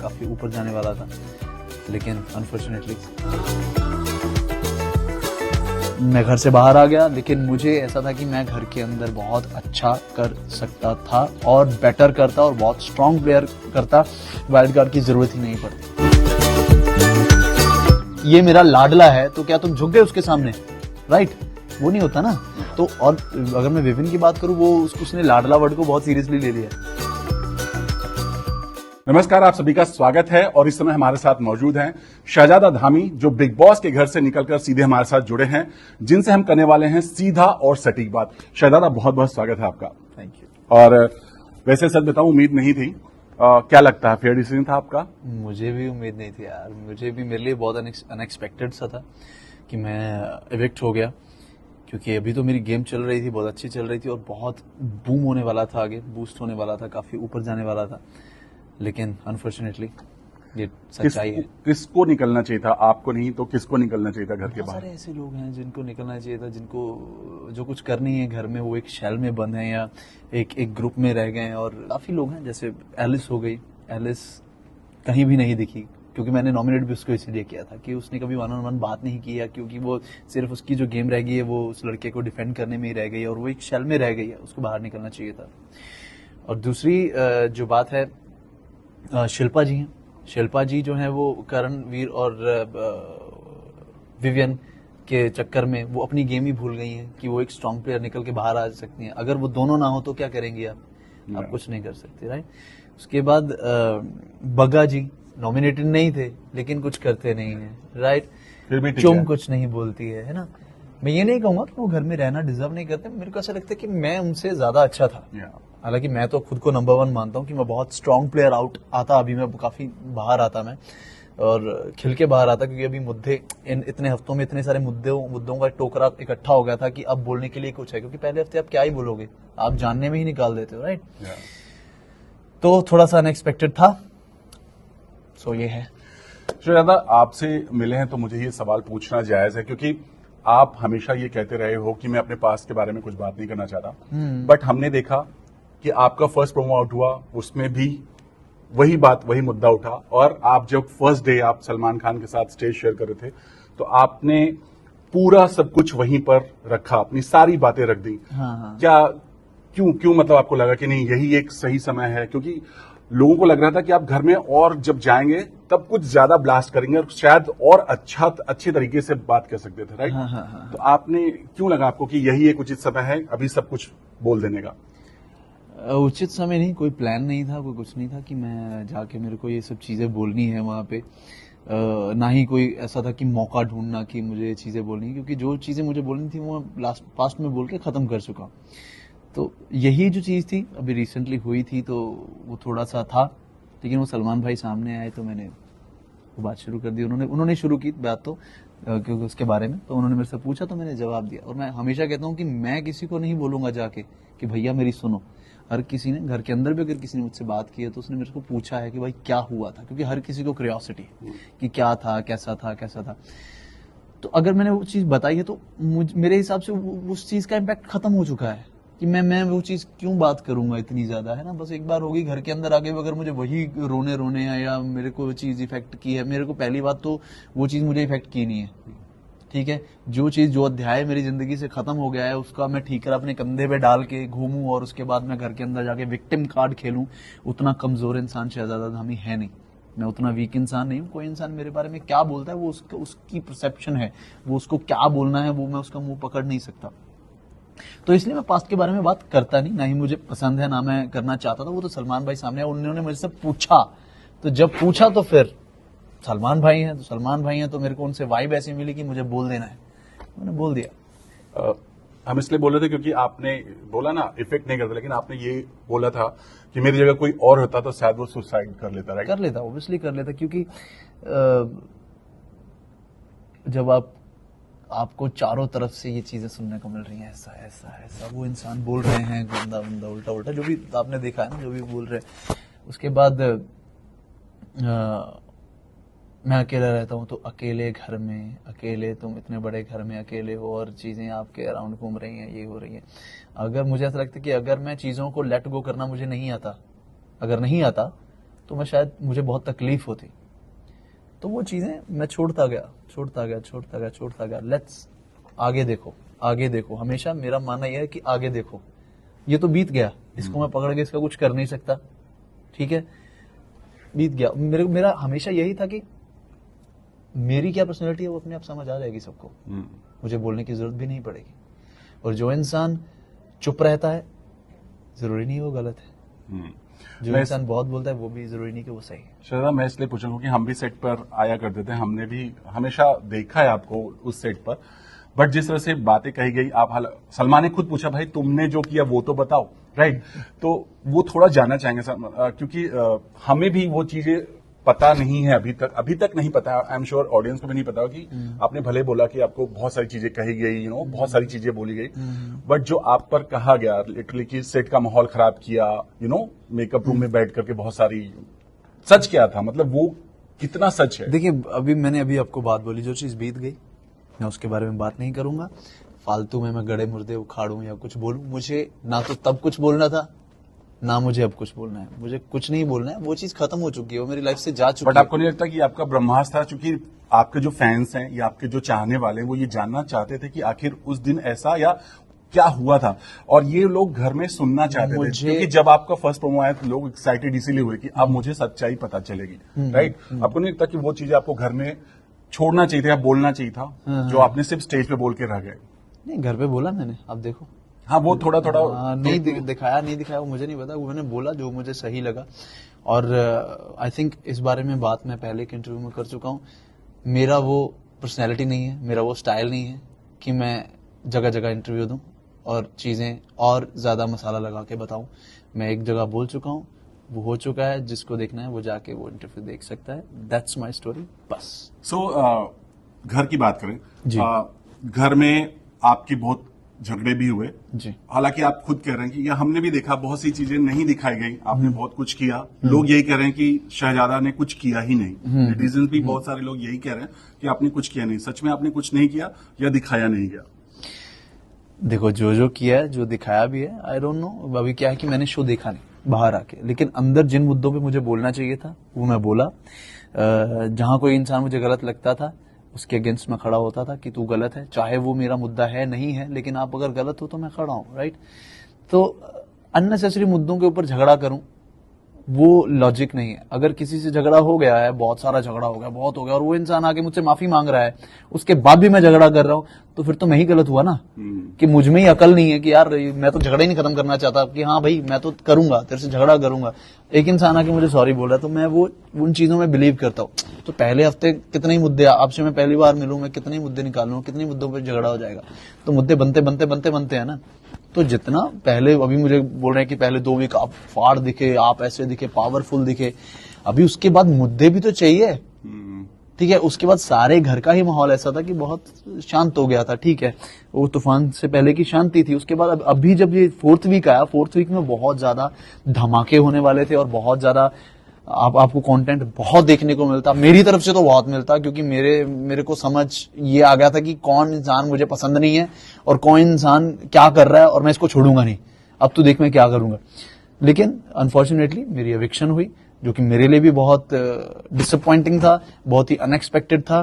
काफ़ी ऊपर जाने वाला था, लेकिन अनफॉर्चुनेटली मैं घर से बाहर आ गया। लेकिन मुझे ऐसा था कि मैं घर के अंदर बहुत अच्छा कर सकता था और बेटर करता और बहुत स्ट्रॉन्ग प्लेयर करता, वाइल्ड कार्ड की ज़रूरत ही नहीं पड़ती। ये मेरा लाडला है तो क्या तुम झुक गए उसके सामने? राइट, वो नहीं होता ना। तो और अगर मैं विपिन की बात करूं, वो उसने लाडला वर्ड को बहुत सीरियसली ले लिया। नमस्कार, आप सभी का स्वागत है और इस समय हमारे साथ मौजूद हैं शहजादा धामी, जो बिग बॉस के घर से निकलकर सीधे हमारे साथ जुड़े हैं, जिनसे हम करने वाले हैं सीधा और सटीक बात। शहजादा, बहुत बहुत स्वागत है आपका। Thank you. और वैसे सच बताऊं, उम्मीद नहीं थी। क्या लगता है, फेयर डिसीजन था आपका? मुझे भी उम्मीद नहीं थी यार, मुझे भी, मेरे लिए बहुत अनएक्सपेक्टेड सा था कि मैं इविक्ट हो गया, क्योंकि अभी तो मेरी गेम चल रही थी, बहुत अच्छी चल रही थी और बहुत बूम होने वाला था, आगे बूस्ट होने वाला था, काफी ऊपर जाने वाला था। लेकिन अनफॉर्चुनेटली ये सच्चाई है। किसको निकलना चाहिए था? आपको नहीं तो किसको निकलना चाहिए था घर के बहुत बाहर? सारे ऐसे लोग हैं जिनको निकलना चाहिए था, जिनको जो कुछ कर नहीं है घर में, वो एक शेल में बंद हैं या एक ग्रुप में रह गए हैं। और काफी लोग हैं, जैसे एलिस हो गई। एलिस कहीं भी नहीं दिखी, क्योंकि मैंने नॉमिनेट भी उसको इसलिए किया था कि उसने कभी वन ऑन वन बात नहीं की, क्योंकि वो सिर्फ उसकी जो गेम रह गई है वो उस लड़के को डिफेंड करने में ही रह गई है और वो एक शेल में रह गई है, उसको बाहर निकलना चाहिए था। और दूसरी जो बात है, शिल्पा जी हैं। शिल्पा जी जो है वो करणवीर और विवियन के चक्कर में वो अपनी गेम ही भूल गई हैं कि वो एक स्ट्रॉन्ग प्लेयर निकल के बाहर आ सकती हैं। अगर वो दोनों ना हो तो क्या करेंगी आप कुछ नहीं कर सकते, राइट। उसके बाद बग्गा जी नॉमिनेटेड नहीं थे, लेकिन कुछ करते नहीं है, राइट। फिर भी ठीक चुम है। कुछ नहीं बोलती है ना। मैं ये नहीं कहूंगा कि वो घर में रहना डिजर्व नहीं करते, मेरे को ऐसा लगता है कि मैं उनसे ज्यादा अच्छा था। हालांकि मैं तो खुद को नंबर 1 मानता हूँ कि मैं बहुत स्ट्रॉन्ग प्लेयर आउट आता, अभी मैं काफी बाहर आता मैं, और खिल के बाहर आता, क्योंकि अभी मुद्दे इतने हफ्तों में इतने सारे मुद्दों का टोकरा इकट्ठा हो गया था कि अब बोलने के लिए कुछ है, क्योंकि पहले हफ्ते आप क्या ही बोलोगे, आप जानने में ही निकाल देते हो, राइट। तो थोड़ा सा अनएक्सपेक्टेड था। सो ये है। शहजादा, आपसे मिले हैं तो मुझे ये सवाल पूछना जायज है, क्योंकि आप हमेशा ये कहते रहे हो कि मैं अपने पास्ट के बारे में कुछ बात नहीं करना चाहता, बट हमने देखा कि आपका फर्स्ट प्रोमो आउट हुआ, उसमें भी वही बात, वही मुद्दा उठा। और आप जब फर्स्ट डे आप सलमान खान के साथ स्टेज शेयर कर रहे थे, तो आपने पूरा सब कुछ वहीं पर रखा, अपनी सारी बातें रख दी। हाँ। क्या क्यों मतलब आपको लगा कि नहीं, यही एक सही समय है? क्योंकि लोगों को लग रहा था कि आप घर में और जब जाएंगे तब कुछ ज्यादा ब्लास्ट करेंगे और शायद और अच्छे तरीके से बात कर सकते थे, राइट। हाँ। तो आपने क्यों लगा आपको कि यही एक उचित समय है अभी सब कुछ बोल देने का? उचित समय नहीं, कोई प्लान नहीं था, कोई कुछ नहीं था कि मैं जाके मेरे को ये सब चीजें बोलनी है वहां पे। ना ही कोई ऐसा था कि मौका ढूंढना कि मुझे ये चीजें बोलनी है, क्योंकि जो चीजें मुझे बोलनी थी वो पास्ट में बोल के खत्म कर चुका। तो यही जो चीज थी अभी रिसेंटली हुई थी, तो वो थोड़ा सा था, लेकिन वो सलमान भाई सामने आए तो मैंने वो बात शुरू कर दी। उन्होंने शुरू की बात, तो क्योंकि उसके बारे में तो उन्होंने मेरे से पूछा तो मैंने जवाब दिया। और मैं हमेशा कहता हूँ कि मैं किसी को नहीं बोलूंगा जाके कि भैया मेरी सुनो। हर किसी ने घर के अंदर भी अगर किसी ने मुझसे बात की है तो उसने मेरे को पूछा है कि भाई क्या हुआ था, क्योंकि हर किसी को क्यूरियोसिटी है कि क्या था, कैसा था। तो अगर मैंने वो चीज बताई है तो मेरे हिसाब से उस चीज का इम्पैक्ट खत्म हो चुका है कि मैं वो चीज क्यों बात करूंगा इतनी ज्यादा, है ना। बस एक बार होगी घर के अंदर आगे, अगर मुझे वही रोने या मेरे को वो चीज इफेक्ट की है, मेरे को पहली बात तो वो चीज मुझे इफेक्ट की नहीं है, ठीक है। जो अध्याय मेरी जिंदगी से खत्म हो गया है उसका मैं ठीकर अपने कंधे पे डाल के घूमूं और उसके बाद मैं घर के अंदर जाके विक्टिम कार्ड खेलूं, उतना कमजोर इंसान शहजादा धामी है नहीं। मैं उतना वीक इंसान नहीं हूँ। कोई इंसान मेरे बारे में क्या बोलता है वो उसकी परसेप्शन है, वो उसको क्या बोलना है वो मैं उसका मुंह पकड़ नहीं सकता। तो इसलिए मैं पास्ट के बारे में बात करता नहीं, ना ही मुझे पसंद है, ना मैं करना चाहता था। वो तो सलमान भाई सामने, उन्होंने मुझसे पूछा, तो जब पूछा तो फिर सलमान भाई हैं तो मेरे को उनसे वाइब ऐसी मिली कि मुझे बोल देना है, मैंने बोल दिया। हम इसलिए बोल रहे थे क्योंकि आपने बोला ना इफेक्ट नहीं करता, लेकिन आपने ये बोला था कि मेरी जगह कोई और होता तो शायद वो सुसाइड कर लेता, राइट? कर लेता, ऑब्वियसली कर लेता, क्योंकि जब आपको चारों तरफ से ये चीजें सुनने को मिल रही हैं, ऐसा वो इंसान बोल रहे हैं गंदा उल्टा जो भी आपने देखा है ना, जो भी बोल रहे हैं, उसके बाद मैं अकेला रहता हूँ, तो अकेले घर में, अकेले तुम इतने बड़े घर में अकेले हो और चीजें आपके अराउंड घूम रही हैं, ये हो रही हैं। अगर मुझे ऐसा लगता है कि अगर मैं चीजों को लेट गो करना मुझे नहीं आता, अगर नहीं आता तो मैं शायद मुझे बहुत तकलीफ होती। तो वो चीजें मैं छोड़ता गया। लेट्स आगे देखो। हमेशा मेरा मानना यह है कि आगे देखो। ये तो बीत गया, इसको मैं पकड़ के इसका कुछ कर नहीं सकता, ठीक है, बीत गया। मेरा हमेशा यही था कि मेरी क्या पर्सनैलिटी है वो अपने आप समझ आ जाएगी सबको, मुझे बोलने की जरूरत भी नहीं पड़ेगी। और जो इंसान चुप रहता है जरूरी नहीं वो गलत है, जो इंसान बहुत बोलता है वो भी जरूरी नहीं कि वो सही है। श्रद्धा, मैं इसलिए पूछूंगा कि हम भी सेट पर आया करते थे, हमने भी हमेशा देखा है आपको उस सेट पर, बट जिस तरह से बातें कही गई, आप सलमान ने खुद पूछा भाई तुमने जो किया वो तो बताओ, राइट? तो वो थोड़ा जानना चाहेंगे क्योंकि हमें भी वो चीजें पता नहीं है अभी तक नहीं पता। आई एम श्योर ऑडियंस को भी नहीं पता कि आपने भले बोला कि आपको बहुत सारी चीजें कही गई, बहुत सारी चीजें बोली गई, बट जो आप पर कहा गया लिटरली कि सेट का माहौल खराब किया, मेकअप रूम में बैठ करके बहुत सारी, सच क्या था? मतलब वो कितना सच है? देखिए, मैंने अभी आपको बात बोली, जो चीज बीत गई मैं उसके बारे में बात नहीं करूंगा। फालतू में मैं गड़े मुर्दे उखाड़ूं या कुछ बोलूं, मुझे ना तो तब कुछ बोलना था ना मुझे अब कुछ बोलना है। मुझे कुछ नहीं बोलना है, वो चीज खत्म हो चुकी है, वो मेरी लाइफ से जा चुकी है। बट आपको नहीं लगता कि आपका ब्रह्मास्त्र था? क्योंकि आपके जो फैंस हैं या आपके जो चाहने वाले हैं वो ये जानना चाहते थे कि आखिर उस दिन ऐसा या क्या हुआ था, और ये लोग घर में सुनना चाहते थे। क्योंकि जब आपका फर्स्ट प्रोमो आया तो लोग एक्साइटेड इसीलिए हुए कि अब मुझे सच्चाई पता चलेगी, राइट? आपको नहीं लगता कि वो चीजें आपको घर में छोड़ना चाहिए था या बोलना चाहिए था, जो आपने सिर्फ स्टेज पे बोल के रह गए? नहीं, घर पे बोला मैंने, अब देखो। हाँ, वो थोड़ा नहीं दिखाया वो मुझे नहीं पता, वो मैंने बोला जो मुझे सही लगा। और आई थिंक इस बारे में बात मैं पहले के इंटरव्यू में कर चुका हूँ। मेरा वो पर्सनैलिटी नहीं है, मेरा वो स्टाइल नहीं है कि मैं जगह जगह इंटरव्यू दूं और चीजें और ज्यादा मसाला लगा के बताऊं। मैं एक जगह बोल चुका हूं, वो हो चुका है, जिसको देखना है वो जाके वो इंटरव्यू देख सकता है। दैट्स माय स्टोरी, बस। सो घर की बात करें जी। घर में आपकी बहुत झगड़े भी हुए जी। हालांकि आप खुद कह रहे हैं कि या हमने भी देखा बहुत सी चीजें नहीं दिखाई गई, आपने बहुत कुछ किया। लोग यही कह रहे हैं कि शहजादा ने कुछ किया ही नहीं। नेटिजन भी बहुत सारे लोग यही कह रहे हैं कि आपने कुछ किया नहीं। सच में आपने कुछ नहीं किया या दिखाया नहीं गया? देखो, जो किया है, जो दिखाया भी है, आई डोंट नो। अभी क्या है कि मैंने शो देखा नहीं बाहर आके, लेकिन अंदर जिन मुद्दों पे मुझे बोलना चाहिए था वो मैं बोला। जहां कोई इंसान मुझे गलत लगता था उसके अगेंस्ट में खड़ा होता था कि तू गलत है, चाहे वो मेरा मुद्दा है नहीं है, लेकिन आप अगर गलत हो तो मैं खड़ा हूं, राइट? तो अननेसेसरी मुद्दों के ऊपर झगड़ा करूं वो लॉजिक नहीं है। अगर किसी से झगड़ा हो गया है, बहुत सारा झगड़ा हो गया, बहुत हो गया, और वो इंसान आके मुझसे माफी मांग रहा है, उसके बाद भी मैं झगड़ा कर रहा हूं, तो फिर तो मैं ही गलत हुआ ना, कि मुझ में ही अकल नहीं है कि यार मैं तो झगड़ा ही नहीं खत्म करना चाहता, कि हाँ भाई मैं तो करूंगा, तेरे से झगड़ा करूंगा। एक इंसान आके मुझे सॉरी बोल रहा है तो मैं वो उन चीजों में बिलीव करता हूँ। तो पहले हफ्ते कितने ही मुद्दे, आपसे मैं पहली बार मिलूं, मैं कितने ही मुद्दे निकालूं, कितने मुद्दों पर झगड़ा हो जाएगा। तो मुद्दे बनते हैं ना। तो जितना पहले, अभी मुझे बोल रहे हैं कि पहले 2 वीक आप फाड़ दिखे, आप ऐसे दिखे, पावरफुल दिखे, अभी उसके बाद मुद्दे भी तो चाहिए, ठीक है? उसके बाद सारे घर का ही माहौल ऐसा था कि बहुत शांत हो गया था, ठीक है? वो तूफान से पहले की शांति थी। उसके बाद अभी जब ये 4th वीक आया, 4th वीक में बहुत ज्यादा धमाके होने वाले थे और बहुत ज्यादा आपको कंटेंट बहुत देखने को मिलता। मेरी तरफ से तो बहुत मिलता, क्योंकि मेरे को समझ ये आ गया था कि कौन इंसान मुझे पसंद नहीं है और कौन इंसान क्या कर रहा है, और मैं इसको छोड़ूंगा नहीं। अब तो देख मैं क्या करूंगा। लेकिन अनफॉर्चुनेटली मेरी एविक्शन हुई, जो कि मेरे लिए भी बहुत डिसअपॉइंटिंग था, बहुत ही अनएक्सपेक्टेड था।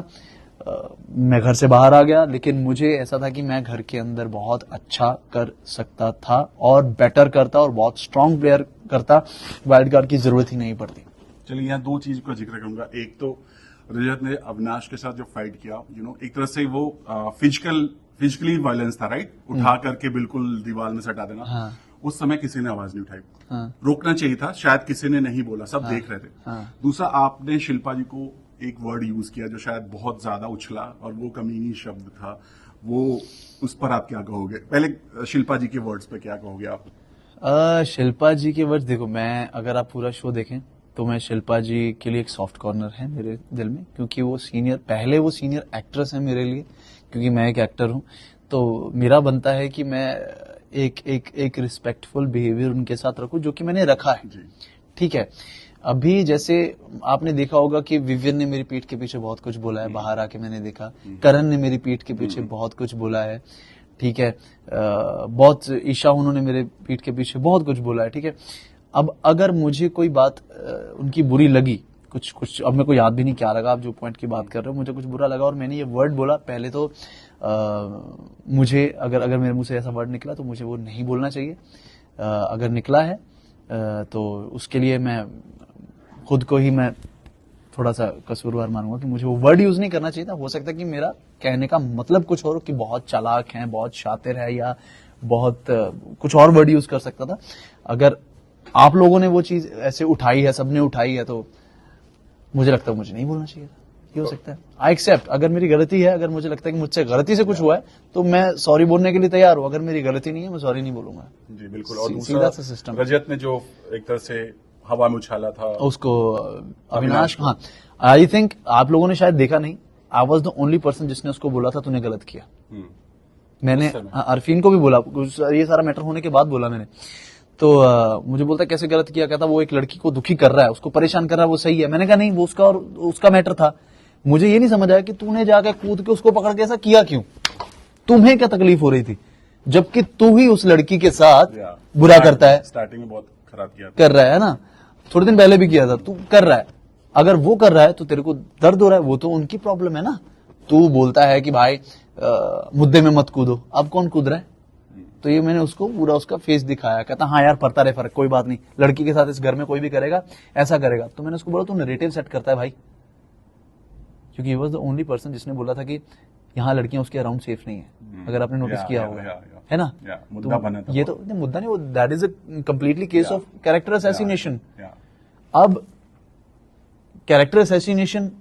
मैं घर से बाहर आ गया, लेकिन मुझे ऐसा था कि मैं घर के अंदर बहुत अच्छा कर सकता था और बेटर करता और बहुत स्ट्रांग प्लेयर करता, वाइल्ड कार्ड की जरूरत ही नहीं पड़ती। चलिए, यहाँ 2 चीज का जिक्र करूंगा। एक तो रजत ने अविनाश के साथ जो फाइट किया, एक तरह से वो फिजिकली वायलेंस था, राइट? उठा करके बिल्कुल दीवार में सटा देना। हाँ। उस समय किसी ने आवाज नहीं उठाई। हाँ। रोकना चाहिए था, शायद किसी ने नहीं बोला, सब देख रहे थे। हाँ। दूसरा, आपने शिल्पा जी को एक वर्ड यूज किया जो शायद बहुत ज्यादा उछला, और वो कमीनी शब्द था। वो उस पर आप क्या कहोगे? पहले शिल्पा जी के वर्ड्स पे क्या कहोगे आप? शिल्पा जी के वर्ड्स, देखो, मैं अगर आप पूरा शो देखें तो मैं शिल्पा जी के लिए एक सॉफ्ट कॉर्नर है मेरे दिल में, क्योंकि वो सीनियर एक्ट्रेस है मेरे लिए, क्योंकि मैं एक एक्टर हूं। तो मेरा बनता है कि मैं एक रिस्पेक्टफुल बिहेवियर उनके साथ रखूं, जो कि मैंने रखा है, ठीक है? अभी जैसे आपने देखा होगा कि विवियन ने मेरी पीठ के पीछे बहुत कुछ बोला है, बाहर आके मैंने देखा। करण ने मेरी पीठ के पीछे बहुत कुछ बोला है, ठीक है? बहुत ईशा, उन्होंने मेरे पीठ के पीछे बहुत कुछ बोला है, ठीक है? अब अगर मुझे कोई बात उनकी बुरी लगी, कुछ अब मेरे को याद भी नहीं क्या लगा, आप जो पॉइंट की बात कर रहे हो, मुझे कुछ बुरा लगा और मैंने ये वर्ड बोला, पहले तो मुझे अगर मेरे मुंह से ऐसा वर्ड निकला तो मुझे वो नहीं बोलना चाहिए। अगर निकला है तो उसके लिए मैं खुद को ही मैं थोड़ा सा कसूरवार मानूंगा कि मुझे वो वर्ड यूज नहीं करना चाहिए था। हो सकता है कि मेरा कहने का मतलब कुछ और, कि बहुत चालाक है, बहुत शातिर है, या बहुत कुछ और वर्ड यूज कर सकता था। अगर आप लोगों ने वो चीज ऐसे उठाई है, सबने उठाई है, तो मुझे लगता है मुझे नहीं बोलना चाहिए था। ये हो सकता है। आई एक्सेप्ट, अगर मेरी गलती है, अगर मुझे लगता है कि मुझसे गलती से कुछ हुआ है, तो मैं सॉरी बोलने के लिए तैयार हूं। अगर मेरी गलती नहीं है, मैं सॉरी नहीं बोलूंगा। जी बिल्कुल। और सीधा सा सिस्टम। रजत ने जो एक तरह से हवा में उछाला था उसको, अविनाश, हाँ, आई थिंक आप लोगों ने शायद देखा नहीं, I was the only person जिसने उसको बोला था तूने गलत किया। मैंने अरफीन को भी बोला, ये सारा मैटर होने के बाद बोला मैंने। तो मुझे बोलता कैसे गलत किया, कहता वो एक लड़की को दुखी कर रहा है, उसको परेशान कर रहा है, वो सही है। मैंने कहा नहीं, वो उसका और उसका मैटर था। मुझे ये नहीं समझ आया कि तूने जाकर कूद के उसको पकड़ के ऐसा किया क्यों, तुम्हें क्या तकलीफ हो रही थी, जबकि तू ही उस लड़की के साथ बुरा करता है। स्टार्टिंग में बहुत खराब किया कर रहा है ना, थोड़े दिन पहले भी किया था, तू कर रहा है। अगर वो कर रहा है तो तेरे को दर्द हो रहा है, वो तो उनकी प्रॉब्लम है ना। तू बोलता है कि भाई मुद्दे में मत कूदो, अब कौन कूद रहा है? तो ये मैंने उसको पूरा उसका फेस दिखाया। कहता हाँ यार पड़ता रहे फर्क, कोई बात नहीं, लड़की के साथ इस घर में कोई भी करेगा ऐसा करेगा। तो मैंने उसको बोला तू नैरेटिव सेट करता है भाई, क्योंकि he was the only person जिसने बोला था कि यहाँ लड़कियां उसके अराउंड सेफ नहीं है। अगर आपने नोटिस किया होगा, है ना, मुद्दा बना था। ये तो मुद्दा नहीं, वो that is a completely case of character assassination. अब कैरेक्टर असैसिनेशन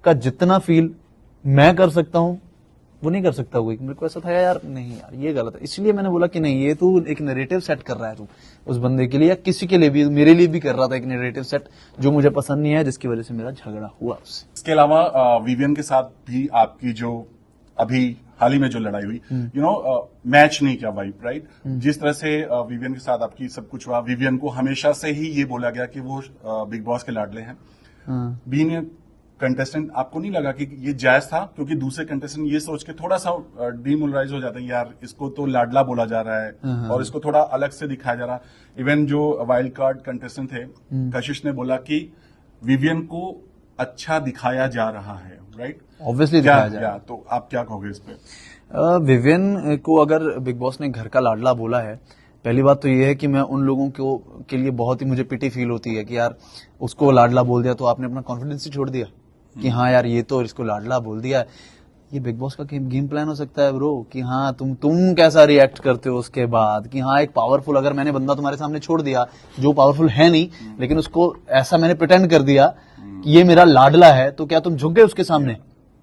का जितना फील मैं कर सकता हूं वो नहीं कर सकता कोई। मेरे को ऐसा था यार नहीं यार ये गलत है, इसलिए मैंने बोला कि नहीं, ये तू एक नैरेटिव सेट कर रहा है तू उस बंदे के लिए, या किसी के लिए भी, मेरे लिए भी कर रहा था एक नैरेटिव सेट जो मुझे पसंद नहीं है, जिसकी वजह से मेरा झगड़ा हुआ उससे। इसके अलावा विवियन के साथ भी आपकी जो अभी हाल ही में जो लड़ाई हुई, मैच नहीं किया वाइब, राइट? जिस तरह से विवियन के साथ आपकी सब कुछ हुआ, विवियन को हमेशा से ही ये बोला गया कि वो बिग बॉस के लाडले हैं। बीइंग कंटेस्टेंट, आपको नहीं लगा कि ये जायज था? क्योंकि दूसरे कंटेस्टेंट ये सोच के थोड़ा सा डिमोरलाइज हो जाते हैं, यार इसको तो लाडला बोला जा रहा है और इसको थोड़ा अलग से दिखाया जा रहा है। इवन जो वाइल्ड कार्ड कंटेस्टेंट थे, कशिश ने बोला कि विवियन को अच्छा दिखाया जा रहा है, राइट? ऑब्वियसली दिखाया जा रहा है। तो आप क्या कहोगे इस पे? विवियन को अगर बिग बॉस ने घर का लाडला बोला है, पहली बात तो ये है कि मैं उन लोगों के लिए बहुत ही मुझे पिटी फील होती है कि यार उसको लाडला बोल दिया तो आपने अपना कॉन्फिडेंस ही छोड़ दिया कि हाँ यार ये तो इसको लाडला बोल दिया। ये बिग बॉस का गेम प्लान हो सकता है ब्रो, कि हाँ तुम कैसा रिएक्ट करते हो उसके बाद, कि हाँ एक पावरफुल, अगर मैंने बंदा तुम्हारे सामने छोड़ दिया जो पावरफुल है नहीं, लेकिन उसको ऐसा मैंने प्रिटेंड कर दिया कि ये मेरा लाडला है, तो क्या तुम झुक गए उसके सामने?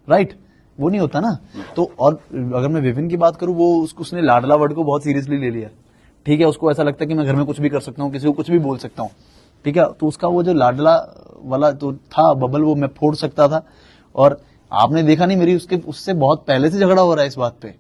राइट? वो नहीं होता ना। तो और अगर मैं विविन की बात करूं, वो उसने लाडला वर्ड को बहुत सीरियसली ले लिया। ठीक है, उसको ऐसा लगता है कि मैं घर में कुछ भी कर सकता हूँ, किसी को कुछ भी बोल सकता हूँ। ठीक है, तो उसका वो जो लाडला वाला तो था बबल, वो मैं फोड़ सकता था। और आपने देखा नहीं, मेरी उससे बहुत पहले से झगड़ा हो रहा है इस बात पे।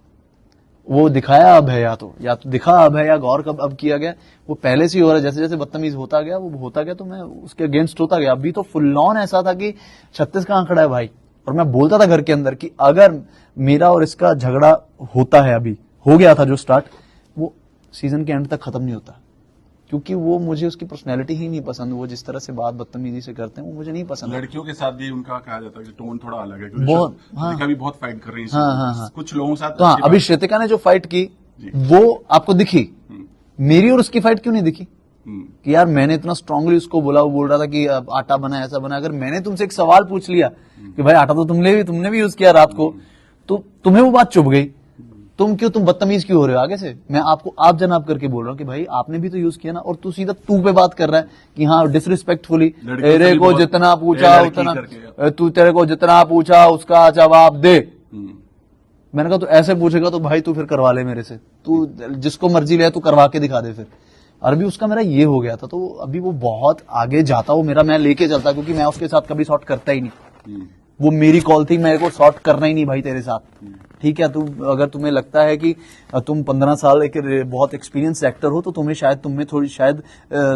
वो दिखाया अब है, या तो दिखा अब है, या गौर कब अब किया गया, वो पहले से ही हो रहा है। जैसे जैसे बदतमीज होता गया वो होता गया, तो मैं उसके अगेंस्ट होता गया। अभी तो फुल ऑन ऐसा था कि 36 का आंकड़ा है भाई, और मैं बोलता था घर के अंदर कि अगर मेरा और इसका झगड़ा होता है, अभी हो गया था जो स्टार्ट, वो सीजन के एंड तक खत्म नहीं होता, क्योंकि वो मुझे उसकी पर्सनैलिटी ही नहीं पसंद। वो जिस तरह से बात बदतमीजी से करते हैं वो मुझे नहीं पसंद। लड़कियों के साथ भी उनका कहा जाता है कि टोन थोड़ा अलग है, बहुत, हाँ, भी बहुत फाइट कर रही है। हाँ। कुछ लोगों के साथ तो हाँ, अभी श्वेतिका ने जो फाइट की वो आपको दिखी, मेरी और उसकी फाइट क्यों नहीं दिखी? कि यार मैंने इतना स्ट्रांगली उसको बोला, वो बोल रहा था कि आटा बना ऐसा बना। अगर मैंने तुमसे एक सवाल पूछ लिया कि भाई आटा तो तुमने भी यूज किया रात को, तो तुम्हें वो बात चुभ गई, तुम बदतमीज क्यों हो रहे हो आगे से? मैं आपको आप जनाब करके बोल रहा हूँ कि भाई आपने भी तो यूज किया ना, और तू सीधा तू पे बात कर रहा है कि हाँ डिसरिस्पेक्टफुली, तेरे को जितना पूछा उतना, तेरे को जितना पूछा उसका जवाब दे। मैंने कहा तो ऐसे पूछेगा तो भाई तू फिर करवा ले मेरे से, तू जिसको मर्जी ले तू करवा के दिखा दे फिर। और अभी उसका मेरा ये हो गया था, तो अभी वो बहुत आगे जाता, वो मेरा मैं लेके चलता, क्योंकि मैं उसके साथ कभी सॉर्ट करता ही नहीं। वो मेरी कॉल थी, मेरे को सॉर्ट करना ही नहीं भाई तेरे साथ। ठीक है, अगर तुम्हें लगता है कि तुम 15 साल एक बहुत एक्सपीरियंस एक्टर हो, तो तुम्हें शायद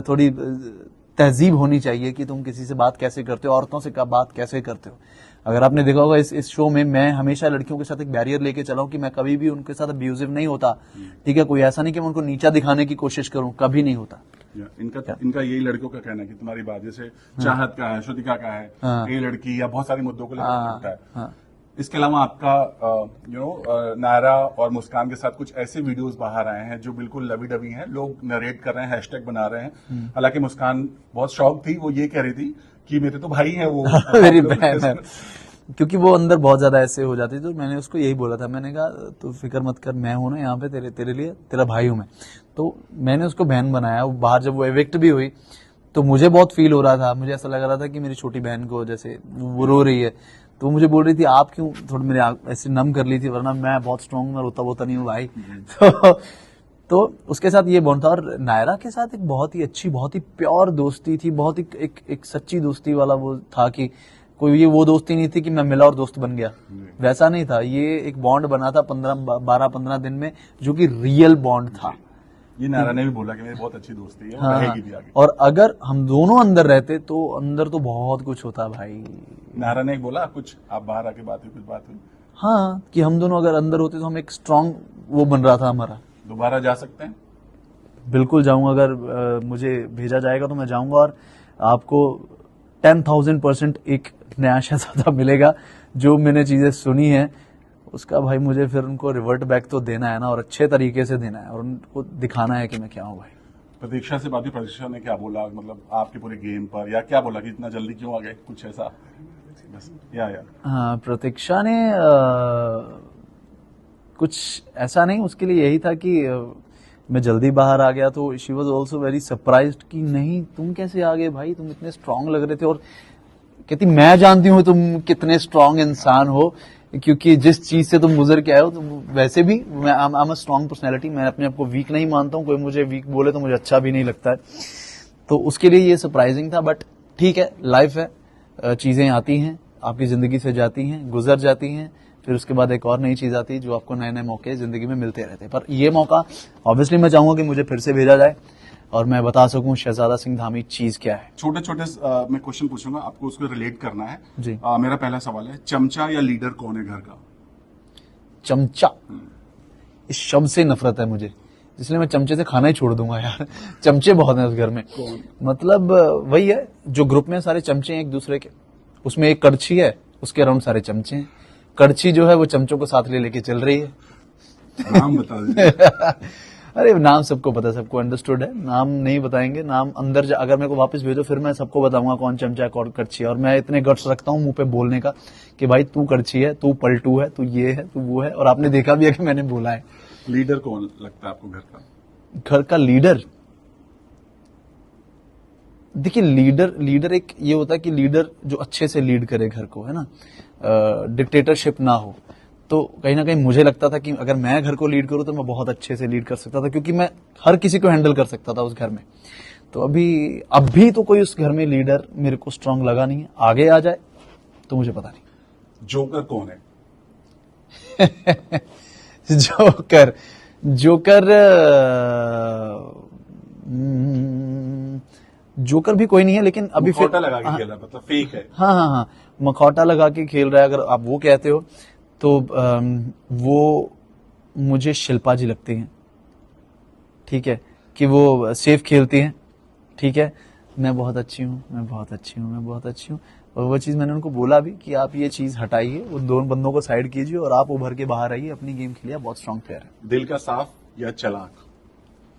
थोड़ी तहजीब होनी चाहिए कि तुम किसी से बात कैसे करते हो, औरतों से बात कैसे करते हो। अगर आपने देखा होगा इस शो में मैं हमेशा लड़कियों के साथ एक बैरियर लेके चला हूं कि मैं कभी भी उनके साथ अब्यूजिव नहीं होता, ठीक है। कोई ऐसा नहीं कि मैं उनको नीचा दिखाने की कोशिश करूं, कभी नहीं होता। इनका यही लड़कियों का कहना है कि तुम्हारी बात जैसे चाहत का है, श्रुतिका का है, ये लड़की या बहुत सारे मुद्दों को लेकर होता है। इसके अलावा आपका नायरा और मुस्कान के साथ कुछ ऐसे वीडियोस बाहर आए हैं जो बिल्कुल लवी डवी हैं, लोग नरेट कर रहे हैं, हैशटैग बना रहे हैं। हालांकि मुस्कान बहुत शौक थी, वो ये कह रही थी कि मेरे तो भाई हैं वो मेरी बहन है, क्योंकि वो अंदर बहुत ज्यादा ऐसे हो जाती। तो मैंने उसको यही बोला था, मैंने कहा तू फिक्र मत कर, मैं हूं ना यहाँ पे तेरे लिए, तेरा भाई हूं मैं। तो मैंने उसको बहन बनाया। बाहर जब वो एविक्ट भी हुई तो मुझे बहुत फील हो रहा था, मुझे ऐसा लग रहा था कि मेरी छोटी बहन को जैसे वो रो रही है, तो मुझे बोल रही थी आप क्यों थोड़ी मेरे ऐसे नम कर ली थी, वरना मैं बहुत स्ट्रांग में रोता वोता नहीं हूँ भाई। तो उसके साथ ये बॉन्ड था। और नायरा के साथ एक बहुत ही अच्छी, बहुत ही प्योर दोस्ती थी, बहुत ही एक सच्ची दोस्ती वाला वो था कि कोई ये वो दोस्ती नहीं थी कि मैं मिला और दोस्त बन गया, वैसा नहीं था। ये एक बॉन्ड बना था 12-15 दिन में, जो कि रियल बॉन्ड था। ये नायरा ने भी बोला कि मेरी बहुत अच्छी दोस्ती है, हाँ, रहेगी भी आगे। और अगर हम दोनों अंदर रहते तो अंदर तो बहुत कुछ होता भाई। नायरा ने बोला कुछ, आप बाहर आके बात हुई, कुछ बात हुई? हाँ, कि हम दोनों अगर अंदर होते तो हम एक स्ट्रांग वो बन रहा था हमारा। दोबारा जा सकते हैं? बिल्कुल जाऊंगा, अगर मुझे भेजा जाएगा तो मैं जाऊंगा। और आपको 10,000% एक नया शहजादा मिलेगा। जो मैंने चीजें सुनी है उसका भाई मुझे फिर उनको रिवर्ट बैक तो देना है ना, और अच्छे तरीके से देना है, और उनको दिखाना है कि मैं क्या हूँ भाई। प्रतीक्षा से बात हुई, प्रतीक्षा ने क्या बोला, मतलब आपके पूरे गेम पर, या क्या बोला कि इतना जल्दी क्यों आ गए, कुछ ऐसा बस या? हाँ, प्रतीक्षा ने कुछ ऐसा नहीं, उसके लिए यही था कि मैं जल्दी बाहर आ गया, तो she was also very surprised कि नहीं तुम कैसे आ गए भाई, तुम इतने स्ट्रांग लग रहे थे। और कहती मैं जानती हूँ तुम कितने स्ट्रांग इंसान हो, क्योंकि जिस चीज से तुम गुजर के आए हो। तो वैसे भी मैं I am a strong personality, मैं अपने आप को वीक नहीं मानता हूँ। कोई मुझे वीक बोले तो मुझे अच्छा भी नहीं लगता है। तो उसके लिए ये सरप्राइजिंग था, बट ठीक है, लाइफ है, चीजें आती हैं, आपकी जिंदगी से जाती हैं, गुजर जाती हैं, फिर उसके बाद एक और नई चीज आती है, जो आपको नए नए मौके जिंदगी में मिलते रहते हैं। पर ये मौका ऑब्वियसली मैं चाहूंगा कि मुझे फिर से भेजा जाए और मैं बता सकूं शहजादा सिंह धामी चीज क्या है। छोटे छोटे मैं क्वेश्चन पूछूंगा, आपको उसको रिलेट करना है जी। मेरा पहला सवाल है, चमचा या लीडर कौन है घर का? चमचा, इस शब्द से नफरत है मुझे, इसलिए मैं चमचे से खाना ही छोड़ दूंगा यार। चमचे बहुत हैं उस घर में। मतलब वही है जो ग्रुप में सारे चमचे हैं एक दूसरे के, उसमें एक कड़छी है, उसके अराउंड सारे चमचे हैं। कड़छी जो है वो चमचों को साथ ले लेके चल रही है। नाम बता दीजिए। अरे नाम सबको पता है, सबको अंडरस्टूड है, नाम नहीं बताएंगे। नाम अंदर अगर मेरे को वापस भेजो फिर मैं सबको बताऊंगा कौन चमचा है कौन कड़छी है। और मैं इतने गट्स रखता हूँ मुंह पे बोलने का कि भाई तू कड़छी है, तू पलटू है, तू ये है, तू वो है। और आपने देखा भी है कि मैंने बोला है। लीडर कौन लगता है आपको घर का? घर का लीडर, देखिए लीडर एक ये होता है कि लीडर जो अच्छे से लीड करे घर को, है ना, डिक्टेटरशिप ना हो। तो कहीं ना कहीं मुझे लगता था कि अगर मैं घर को लीड करूं तो मैं बहुत अच्छे से लीड कर सकता था, क्योंकि मैं हर किसी को हैंडल कर सकता था उस घर में। तो अभी तो कोई उस घर में लीडर मेरे को स्ट्रांग लगा नहीं है। आगे आ जाए तो मुझे पता नहीं। जोकर कौन है? जोकर भी कोई नहीं है, लेकिन अभी मखौटा लगा के खेल रहा है, मतलब फेक है। हाँ, मखौटा लगा के खेल रहा है अगर आप वो कहते हो तो वो मुझे शिल्पा जी लगती हैं, ठीक है, कि वो सेफ खेलती हैं, ठीक है। मैं बहुत अच्छी हूँ, मैं बहुत अच्छी हूँ, मैं बहुत अच्छी हूँ। और वो चीज़ मैंने उनको बोला भी कि आप ये चीज़ हटाइए, उन दोनों बंदों को साइड कीजिए और आप उभर के बाहर आइए, अपनी गेम खेलिए, बहुत स्ट्रांग प्लेयर है। दिल का साफ या चालाक?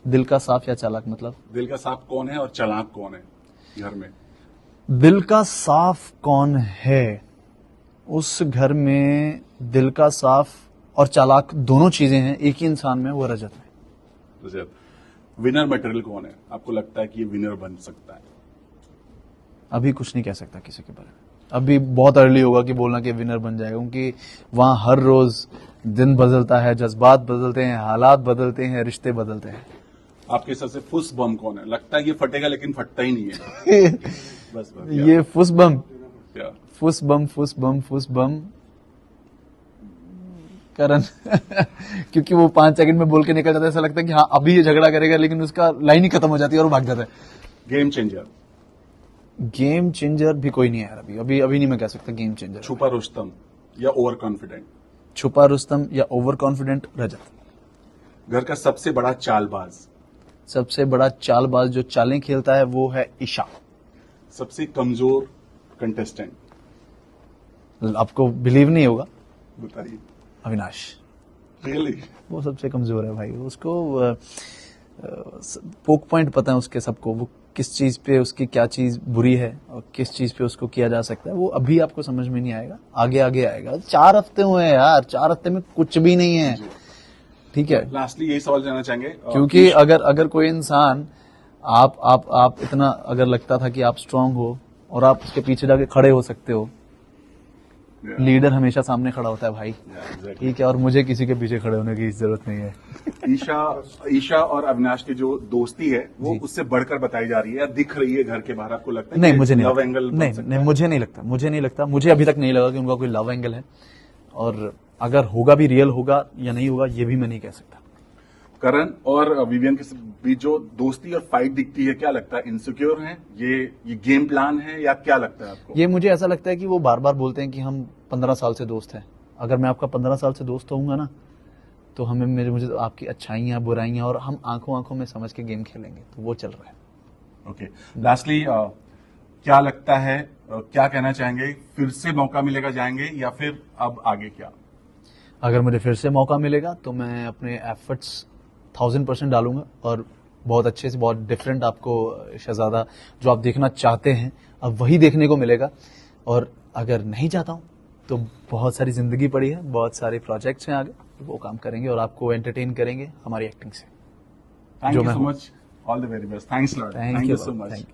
दिल का साफ या चालाक मतलब? दिल का साफ कौन है और चालाक कौन है घर में? दिल का साफ कौन है उस घर में? दिल का साफ और चालाक दोनों चीजें हैं एक ही इंसान में, वो रजत है। रजत। विनर मटेरियल कौन है? आपको लगता है कि ये विनर बन सकता है? अभी कुछ नहीं कह सकता किसी के बारे में, अभी बहुत अर्ली होगा कि बोलना कि विनर बन जाएगा, क्योंकि वहां हर रोज दिन बदलता है, जज्बात बदलते हैं, हालात बदलते हैं, रिश्ते बदलते हैं। आपके हिसाब से फुस बम कौन है? लगता है ये फटेगा लेकिन फटता ही नहीं है। बस ये फुस बम, क्या? फुस बम करण। क्योंकि वो 5 सेकंड में बोल के निकल जाता है, ऐसा लगता है कि हाँ अभी ये झगड़ा करेगा, लेकिन उसका लाइन ही खत्म हो जाती है और वो भाग जाता है। Game changer? गेम चेंजर भी कोई नहीं है यार, अभी अभी नहीं मैं कह सकता गेम चेंजर। छुपा रुस्तम या ओवर कॉन्फिडेंट? छुपा रुस्तम या ओवर कॉन्फिडेंट रजत। घर का सबसे बड़ा चालबाज? सबसे बड़ा चालबाज जो चालें खेलता है वो है ईशा। सबसे कमजोर कंटेस्टेंट? आपको बिलीव नहीं होगा, बताइए। अविनाश। रियली? वो सबसे कमजोर है भाई, उसको पोक पॉइंट पता है उसके सबको, वो किस चीज पे उसकी क्या चीज बुरी है और किस चीज पे उसको किया जा सकता है, वो अभी आपको समझ में नहीं आएगा, आगे आगे आएगा। 4 हफ्ते हुए हैं यार, 4 हफ्ते में कुछ भी नहीं है, ठीक है। लास्टली यही सवाल जानना चाहेंगे क्योंकि अगर कोई इंसान आप इतना अगर लगता था कि आप स्ट्रांग हो और आप उसके पीछे जाके खड़े हो सकते हो, लीडर हमेशा सामने खड़ा होता है भाई, ठीक है, और मुझे किसी के पीछे खड़े होने की जरूरत नहीं है। ईशा और अविनाश की जो दोस्ती है वो उससे बढ़कर बताई जा रही है या दिख रही है घर के बाहर, आपको लगता है? नहीं, मुझे नहीं लव लगता। एंगल? नहीं, मुझे नहीं लगता, मुझे अभी तक नहीं लगा कि उनका कोई लव एंगल है, और अगर होगा भी रियल होगा या नहीं होगा ये भी मैं नहीं कह सकता। करण और विवियन के बीच जो दोस्ती और फाइट दिखती है, क्या लगता है, इनसिक्योर है ये गेम प्लान है या क्या लगता है आपको? ये मुझे ऐसा लगता है कि वो बार बार बोलते हैं कि हम 15 साल से दोस्त हैं। अगर मैं आपका 15 साल से दोस्त होऊंगा ना, तो मुझे तो आपकी अच्छाइयाँ बुराइयाँ और हम आंखों आंखों में समझ के गेम खेलेंगे, तो वो चल रहा है। ओके, लास्टली क्या लगता है, क्या कहना चाहेंगे, फिर से मौका मिलेगा जाएंगे या फिर अब आगे क्या? अगर मुझे फिर से मौका मिलेगा तो मैं अपने एफर्ट्स 1000% डालूंगा और बहुत अच्छे से, बहुत डिफरेंट आपको शहजादा जो आप देखना चाहते हैं अब वही देखने को मिलेगा। और अगर नहीं चाहता हूं तो बहुत सारी जिंदगी पड़ी है, बहुत सारे प्रोजेक्ट्स हैं आगे, वो काम करेंगे और आपको एंटरटेन करेंगे हमारी एक्टिंग से। Thank you so much, all the very best, thanks lot, thank you so much.